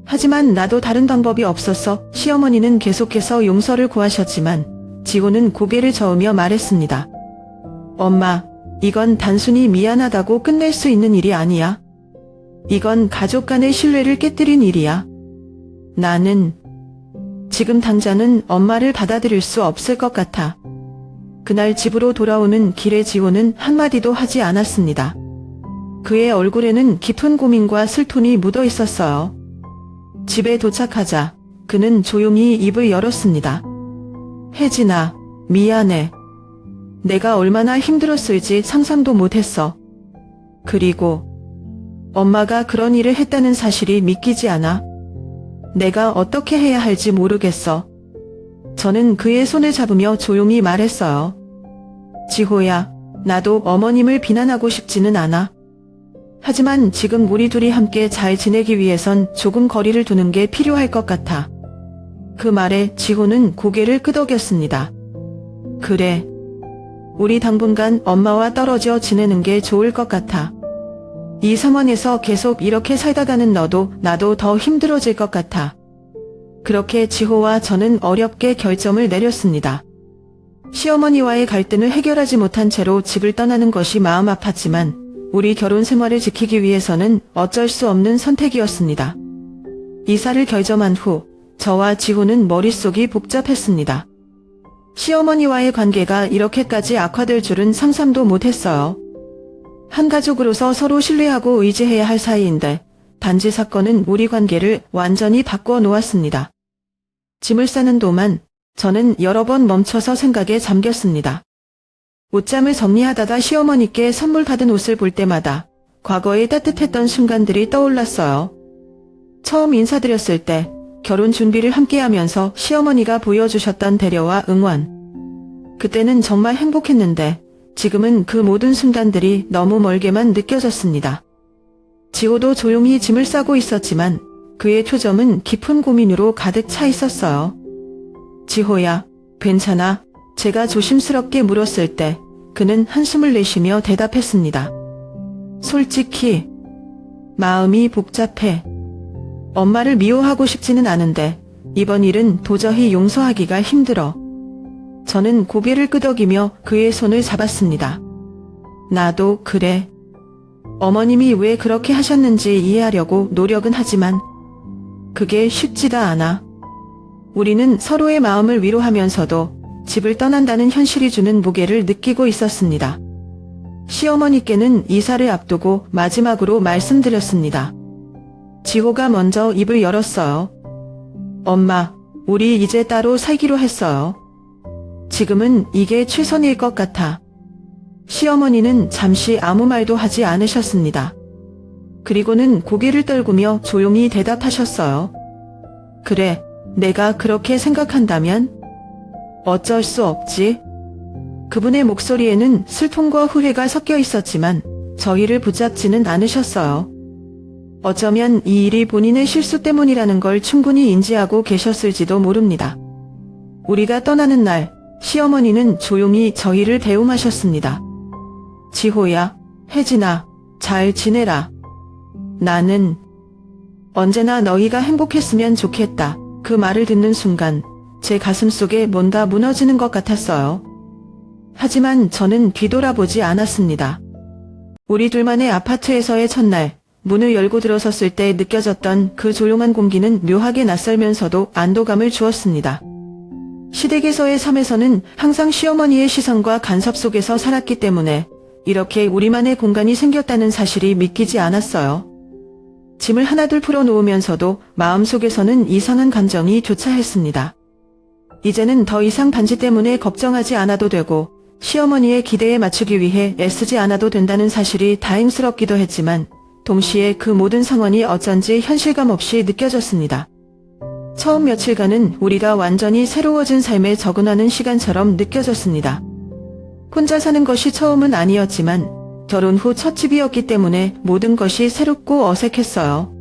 Speaker 1: 하지만 나도 다른 방법이 없었어. 시어머니는 계속해서 용서를 구하셨지만 지호는 고개를 저으며 말했습니다. 엄마, 이건 단순히 미안하다고 끝낼 수 있는 일이 아니야. 이건 가족 간의 신뢰를 깨뜨린 일이야. 나는 지금 당장은 엄마를 받아들일 수 없을 것 같아. 그날 집으로 돌아오는 길에 지호는 한마디도 하지 않았습니다. 그의 얼굴에는 깊은 고민과 슬픔이 묻어 있었어요. 집에 도착하자 그는 조용히 입을 열었습니다. 혜진아, 미안해. 내가 얼마나 힘들었을지 상상도 못했어. 그리고 엄마가 그런 일을 했다는 사실이 믿기지 않아. 내가 어떻게 해야 할지 모르겠어. 저는 그의 손을 잡으며 조용히 말했어요. 지호야, 나도 어머님을 비난하고 싶지는 않아. 하지만 지금 우리 둘이 함께 잘 지내기 위해선 조금 거리를 두는 게 필요할 것 같아. 그 말에 지호는 고개를 끄덕였습니다. 그래. 우리 당분간 엄마와 떨어져 지내는 게 좋을 것 같아. 이 상황에서 계속 이렇게 살다가는 너도 나도 더 힘들어질 것 같아. 그렇게 지호와 저는 어렵게 결정을 내렸습니다. 시어머니와의 갈등을 해결하지 못한 채로 집을 떠나는 것이 마음 아팠지만 우리 결혼 생활을 지키기 위해서는 어쩔 수 없는 선택이었습니다. 이사를 결정한 후 저와 지호는 머릿속이 복잡했습니다. 시어머니와의 관계가 이렇게까지 악화될 줄은 상상도 못했어요. 한 가족으로서 서로 신뢰하고 의지해야 할 사이인데 단지 사건은 우리 관계를 완전히 바꿔 놓았습니다. 짐을 싸는 동안 저는 여러 번 멈춰서 생각에 잠겼습니다. 옷장을 정리하다가 시어머니께 선물 받은 옷을 볼 때마다 과거의 따뜻했던 순간들이 떠올랐어요. 처음 인사드렸을 때 결혼 준비를 함께하면서 시어머니가 보여주셨던 배려와 응원. 그때는 정말 행복했는데 지금은 그 모든 순간들이 너무 멀게만 느껴졌습니다. 지호도 조용히 짐을 싸고 있었지만 그의 표정은 깊은 고민으로 가득 차 있었어요. 지호야, 괜찮아? 제가 조심스럽게 물었을 때 그는 한숨을 내쉬며 대답했습니다. 솔직히 마음이 복잡해. 엄마를 미워하고 싶지는 않은데 이번 일은 도저히 용서하기가 힘들어. 저는 고개를 끄덕이며 그의 손을 잡았습니다. 나도 그래. 어머님이 왜 그렇게 하셨는지 이해하려고 노력은 하지만 그게 쉽지가 않아. 우리는 서로의 마음을 위로하면서도 집을 떠난다는 현실이 주는 무게를 느끼고 있었습니다. 시어머니께는 이사를 앞두고 마지막으로 말씀드렸습니다. 지호가 먼저 입을 열었어요. 엄마, 우리 이제 따로 살기로 했어요. 지금은 이게 최선일 것 같아. 시어머니는 잠시 아무 말도 하지 않으셨습니다. 그리고는 고개를 떨구며 조용히 대답하셨어요. 그래, 내가 그렇게 생각한다면 어쩔 수 없지. 그분의 목소리에는 슬픔과 후회가 섞여 있었지만 저희를 붙잡지는 않으셨어요. 어쩌면 이 일이 본인의 실수 때문이라는 걸 충분히 인지하고 계셨을지도 모릅니다. 우리가 떠나는 날, 시어머니는 조용히 저희를 배웅하셨습니다. 지호야, 혜진아, 잘 지내라. 나는 언제나 너희가 행복했으면 좋겠다. 그 말을 듣는 순간 제 가슴속에 뭔가 무너지는 것 같았어요. 하지만 저는 뒤돌아보지 않았습니다. 우리 둘만의 아파트에서의 첫날, 문을 열고 들어섰을 때 느껴졌던 그 조용한 공기는 묘하게 낯설면서도 안도감을 주었습니다. 시댁에서의 삶에서는 항상 시어머니의 시선과 간섭 속에서 살았기 때문에 이렇게 우리만의 공간이 생겼다는 사실이 믿기지 않았어요. 짐을 하나둘 풀어놓으면서도 마음속에서는 이상한 감정이 교차했습니다. 이제는 더 이상 반지 때문에 걱정하지 않아도 되고 시어머니의 기대에 맞추기 위해 애쓰지 않아도 된다는 사실이 다행스럽기도 했지만 동시에 그 모든 상황이 어쩐지 현실감 없이 느껴졌습니다. 처음 며칠간은 우리가 완전히 새로워진 삶에 적응하는 시간처럼 느껴졌습니다. 혼자 사는 것이 처음은 아니었지만 결혼 후 첫 집이었기 때문에 모든 것이 새롭고 어색했어요.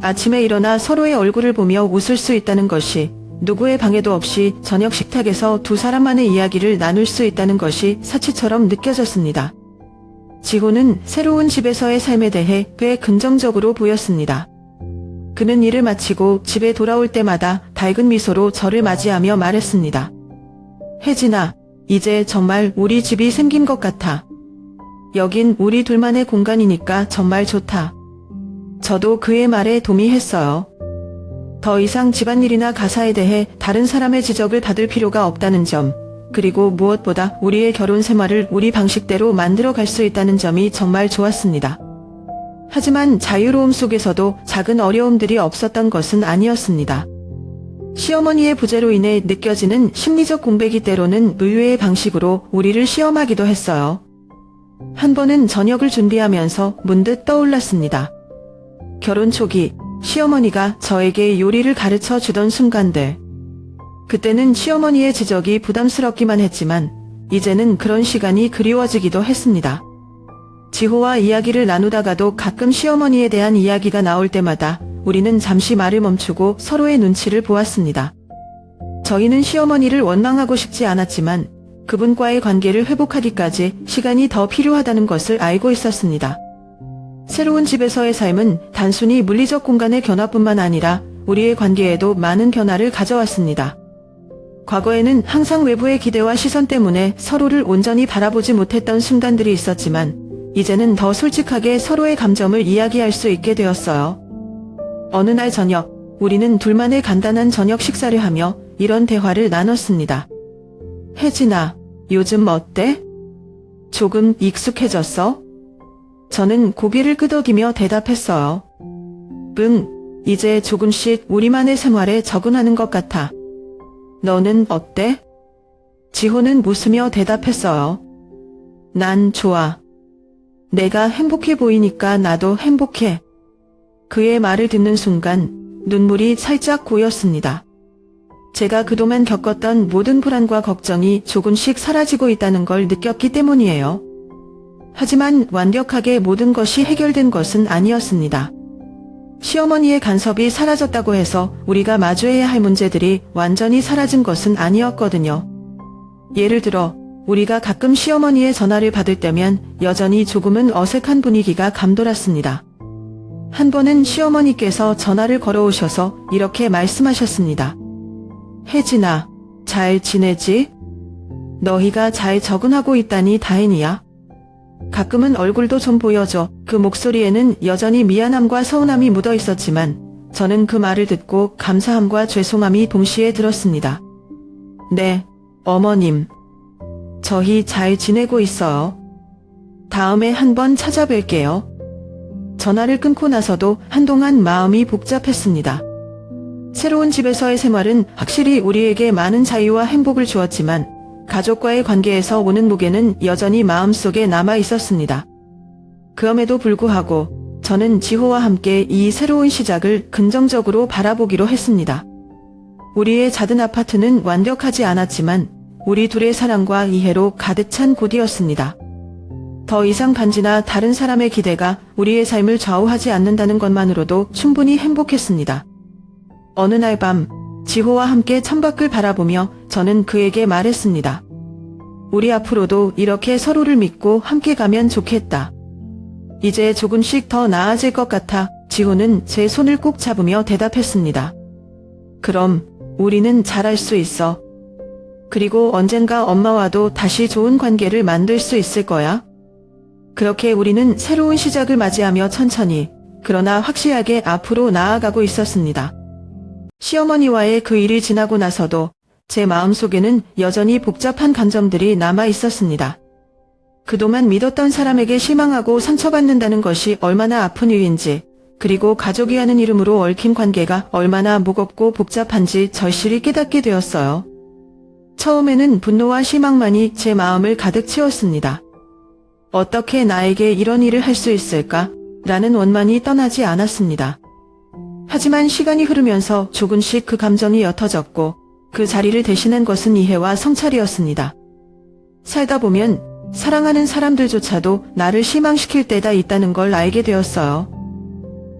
Speaker 1: 아침에 일어나 서로의 얼굴을 보며 웃을 수 있다는 것이, 누구의 방해도 없이 저녁 식탁에서 두 사람만의 이야기를 나눌 수 있다는 것이 사치처럼 느껴졌습니다. 지호는 새로운 집에서의 삶에 대해 꽤 긍정적으로 보였습니다. 그는 일을 마치고 집에 돌아올 때마다 밝은 미소로 저를 맞이하며 말했습니다. 혜진아, 이제 정말 우리 집이 생긴 것 같아. 여긴 우리 둘만의 공간이니까 정말 좋다. 저도 그의 말에 동의했어요. 더 이상 집안일이나 가사에 대해 다른 사람의 지적을 받을 필요가 없다는 점, 그리고 무엇보다 우리의 결혼 생활을 우리 방식대로 만들어 갈 수 있다는 점이 정말 좋았습니다. 하지만 자유로움 속에서도 작은 어려움들이 없었던 것은 아니었습니다. 시어머니의 부재로 인해 느껴지는 심리적 공백이 때로는 의외의 방식으로 우리를 시험하기도 했어요. 한 번은 저녁을 준비하면서 문득 떠올랐습니다. 결혼 초기 시어머니가 저에게 요리를 가르쳐 주던 순간들. 그때는 시어머니의 지적이 부담스럽기만 했지만 이제는 그런 시간이 그리워지기도 했습니다. 지호와 이야기를 나누다가도 가끔 시어머니에 대한 이야기가 나올 때마다 우리는 잠시 말을 멈추고 서로의 눈치를 보았습니다. 저희는 시어머니를 원망하고 싶지 않았지만 그분과의 관계를 회복하기까지 시간이 더 필요하다는 것을 알고 있었습니다. 새로운 집에서의 삶은 단순히 물리적 공간의 변화뿐만 아니라 우리의 관계에도 많은 변화를 가져왔습니다. 과거에는 항상 외부의 기대와 시선 때문에 서로를 온전히 바라보지 못했던 순간들이 있었지만 이제는 더 솔직하게 서로의 감정을 이야기할 수 있게 되었어요. 어느 날 저녁, 우리는 둘만의 간단한 저녁 식사를 하며 이런 대화를 나눴습니다. 혜진아, 요즘 어때? 조금 익숙해졌어? 저는 고개를 끄덕이며 대답했어요. 이제 조금씩 우리만의 생활에 적응하는 것 같아. 너는 어때? 지호는 웃으며 대답했어요. 난 좋아. 내가 행복해 보이니까 나도 행복해. 그의 말을 듣는 순간 눈물이 살짝 고였습니다. 제가 그동안 겪었던 모든 불안과 걱정이 조금씩 사라지고 있다는 걸 느꼈기 때문이에요. 하지만 완벽하게 모든 것이 해결된 것은 아니었습니다. 시어머니의 간섭이 사라졌다고 해서 우리가 마주해야 할 문제들이 완전히 사라진 것은 아니었거든요. 예를 들어 우리가 가끔 시어머니의 전화를 받을 때면 여전히 조금은 어색한 분위기가 감돌았습니다. 한 번은 시어머니께서 전화를 걸어오셔서 이렇게 말씀하셨습니다. 혜진아, 잘 지내지? 너희가 잘 적응하고 있다니 다행이야. 가끔은 얼굴도 좀 보여줘. 그 목소리에는 여전히 미안함과 서운함이 묻어 있었지만 저는 그 말을 듣고 감사함과 죄송함이 동시에 들었습니다. 네, 어머님. 저희 잘 지내고 있어요. 다음에 한번 찾아뵐게요. 전화를 끊고 나서도 한동안 마음이 복잡했습니다. 새로운 집에서의 생활은 확실히 우리에게 많은 자유와 행복을 주었지만 가족과의 관계에서 오는 무게는 여전히 마음속에 남아 있었습니다. 그럼에도 불구하고 저는 지호와 함께 이 새로운 시작을 긍정적으로 바라보기로 했습니다. 우리의 작은 아파트는 완벽하지 않았지만 우리 둘의 사랑과 이해로 가득 찬 곳이었습니다. 더 이상 반지나 다른 사람의 기대가 우리의 삶을 좌우하지 않는다는 것만으로도 충분히 행복했습니다. 어느 날 밤 지호와 함께 창밖을 바라보며 저는 그에게 말했습니다. 우리 앞으로도 이렇게 서로를 믿고 함께 가면 좋겠다. 이제 조금씩 더 나아질 것 같아. 지호는 제 손을 꼭 잡으며 대답했습니다. 그럼 우리는 잘할 수 있어. 그리고 언젠가 엄마와도 다시 좋은 관계를 만들 수 있을 거야. 그렇게 우리는 새로운 시작을 맞이하며 천천히 그러나 확실하게 앞으로 나아가고 있었습니다. 시어머니와의 그 일이 지나고 나서도 제 마음속에는 여전히 복잡한 감정들이 남아 있었습니다. 그동안 믿었던 사람에게 실망하고 상처받는다는 것이 얼마나 아픈 일인지, 그리고 가족이 하는 이름으로 얽힌 관계가 얼마나 무겁고 복잡한지 절실히 깨닫게 되었어요. 처음에는 분노와 실망만이 제 마음을 가득 채웠습니다. 어떻게 나에게 이런 일을 할 수 있을까? 라는 원망이 떠나지 않았습니다. 하지만 시간이 흐르면서 조금씩 그 감정이 옅어졌고 그 자리를 대신한 것은 이해와 성찰이었습니다. 살다 보면 사랑하는 사람들조차도 나를 실망시킬 때가 있다는 걸 알게 되었어요.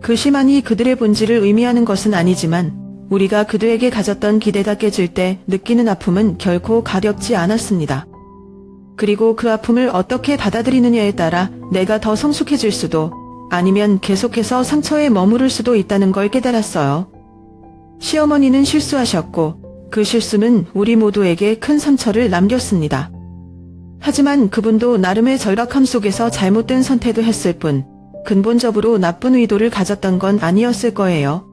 Speaker 1: 그 실망이 그들의 본질을 의미하는 것은 아니지만 우리가 그들에게 가졌던 기대가 깨질 때 느끼는 아픔은 결코 가볍지 않았습니다. 그리고 그 아픔을 어떻게 받아들이느냐에 따라 내가 더 성숙해질 수도 아니면 계속해서 상처에 머무를 수도 있다는 걸 깨달았어요. 시어머니는 실수하셨고 그 실수는 우리 모두에게 큰 상처를 남겼습니다. 하지만 그분도 나름의 절박함 속에서 잘못된 선택을 했을 뿐 근본적으로 나쁜 의도를 가졌던 건 아니었을 거예요.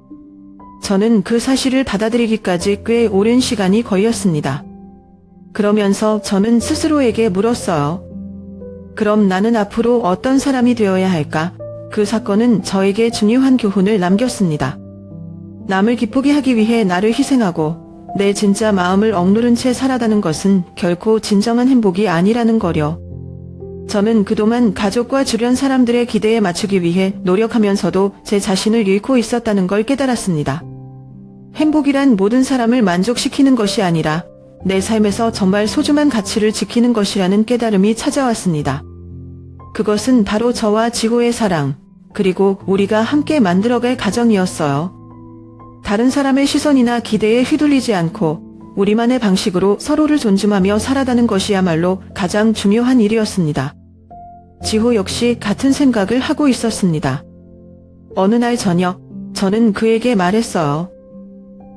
Speaker 1: 저는 그 사실을 받아들이기까지 꽤 오랜 시간이 걸렸습니다. 그러면서 저는 스스로에게 물었어요. 그럼 나는 앞으로 어떤 사람이 되어야 할까? 그 사건은 저에게 중요한 교훈을 남겼습니다. 남을 기쁘게 하기 위해 나를 희생하고 내 진짜 마음을 억누른 채 살아가는 것은 결코 진정한 행복이 아니라는 거려. 저는 그동안 가족과 주변 사람들의 기대에 맞추기 위해 노력하면서도 제 자신을 잃고 있었다는 걸 깨달았습니다. 행복이란 모든 사람을 만족시키는 것이 아니라 내 삶에서 정말 소중한 가치를 지키는 것이라는 깨달음이 찾아왔습니다. 그것은 바로 저와 지호의 사랑, 그리고 우리가 함께 만들어갈 가정이었어요. 다른 사람의 시선이나 기대에 휘둘리지 않고 우리만의 방식으로 서로를 존중하며 살아가는 것이야말로 가장 중요한 일이었습니다. 지호 역시 같은 생각을 하고 있었습니다. 어느 날 저녁, 저는 그에게 말했어요.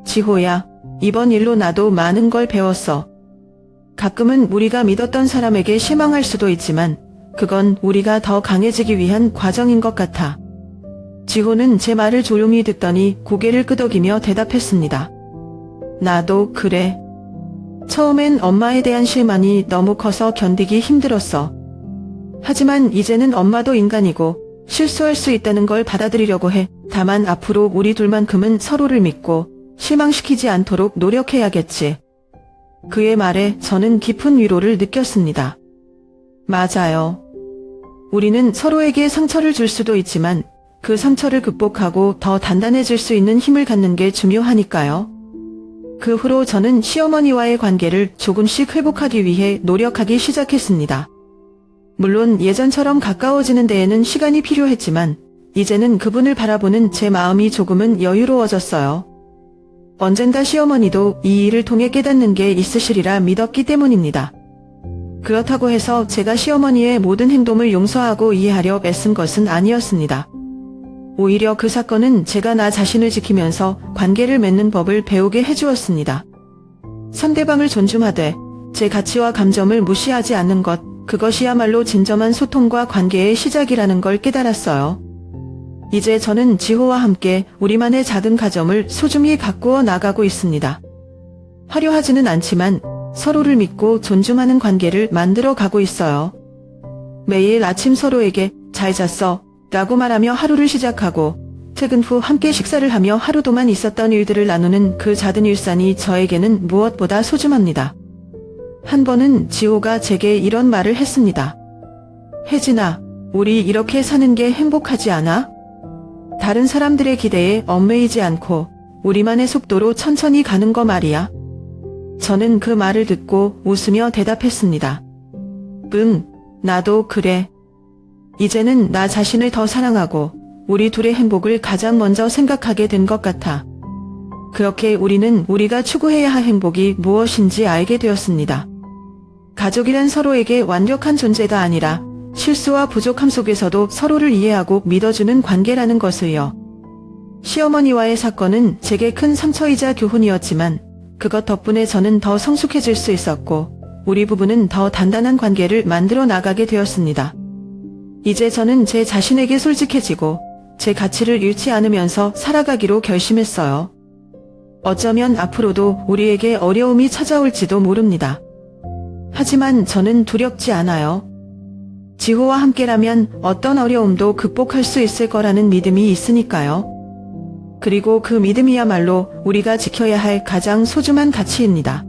Speaker 1: 지호야, 이번 일로 나도 많은 걸 배웠어. 가끔은 우리가 믿었던 사람에게 실망할 수도 있지만 그건 우리가 더 강해지기 위한 과정인 것 같아. 지호는 제 말을 조용히 듣더니 고개를 끄덕이며 대답했습니다. 나도 그래. 처음엔 엄마에 대한 실망이 너무 커서 견디기 힘들었어. 하지만 이제는 엄마도 인간이고 실수할 수 있다는 걸 받아들이려고 해. 다만 앞으로 우리 둘만큼은 서로를 믿고 실망시키지 않도록 노력해야겠지. 그의 말에 저는 깊은 위로를 느꼈습니다. 맞아요. 우리는 서로에게 상처를 줄 수도 있지만 그 상처를 극복하고 더 단단해질 수 있는 힘을 갖는 게 중요하니까요. 그 후로 저는 시어머니와의 관계를 조금씩 회복하기 위해 노력하기 시작했습니다. 물론 예전처럼 가까워지는 데에는 시간이 필요했지만 이제는 그분을 바라보는 제 마음이 조금은 여유로워졌어요. 언젠가 시어머니도 이 일을 통해 깨닫는 게 있으시리라 믿었기 때문입니다. 그렇다고 해서 제가 시어머니의 모든 행동을 용서하고 이해하려 애쓴 것은 아니었습니다. 오히려 그 사건은 제가 나 자신을 지키면서 관계를 맺는 법을 배우게 해주었습니다. 상대방을 존중하되 제 가치와 감정을 무시하지 않는 것, 그것이야말로 진정한 소통과 관계의 시작이라는 걸 깨달았어요. 이제 저는 지호와 함께 우리만의 작은 가정을 소중히 가꾸어 나가고 있습니다. 화려하지는 않지만 서로를 믿고 존중하는 관계를 만들어 가고 있어요. 매일 아침 서로에게 잘 잤어 라고 말하며 하루를 시작하고 퇴근 후 함께 식사를 하며 하루 동안 있었던 일들을 나누는 그 작은 일상이 저에게는 무엇보다 소중합니다. 한 번은 지호가 제게 이런 말을 했습니다. 혜진아, 우리 이렇게 사는 게 행복하지 않아? 다른 사람들의 기대에 얽매이지 않고 우리만의 속도로 천천히 가는 거 말이야. 저는 그 말을 듣고 웃으며 대답했습니다. 응, 나도 그래. 이제는 나 자신을 더 사랑하고 우리 둘의 행복을 가장 먼저 생각하게 된 것 같아. 그렇게 우리는 우리가 추구해야 할 행복이 무엇인지 알게 되었습니다. 가족이란 서로에게 완벽한 존재가 아니라 실수와 부족함 속에서도 서로를 이해하고 믿어주는 관계라는 것을요. 시어머니와의 사건은 제게 큰 상처이자 교훈이었지만 그것 덕분에 저는 더 성숙해질 수 있었고 우리 부부는 더 단단한 관계를 만들어 나가게 되었습니다. 이제 저는 제 자신에게 솔직해지고 제 가치를 잃지 않으면서 살아가기로 결심했어요. 어쩌면 앞으로도 우리에게 어려움이 찾아올지도 모릅니다. 하지만 저는 두렵지 않아요. 지호와 함께라면 어떤 어려움도 극복할 수 있을 거라는 믿음이 있으니까요. 그리고 그 믿음이야말로 우리가 지켜야 할 가장 소중한 가치입니다.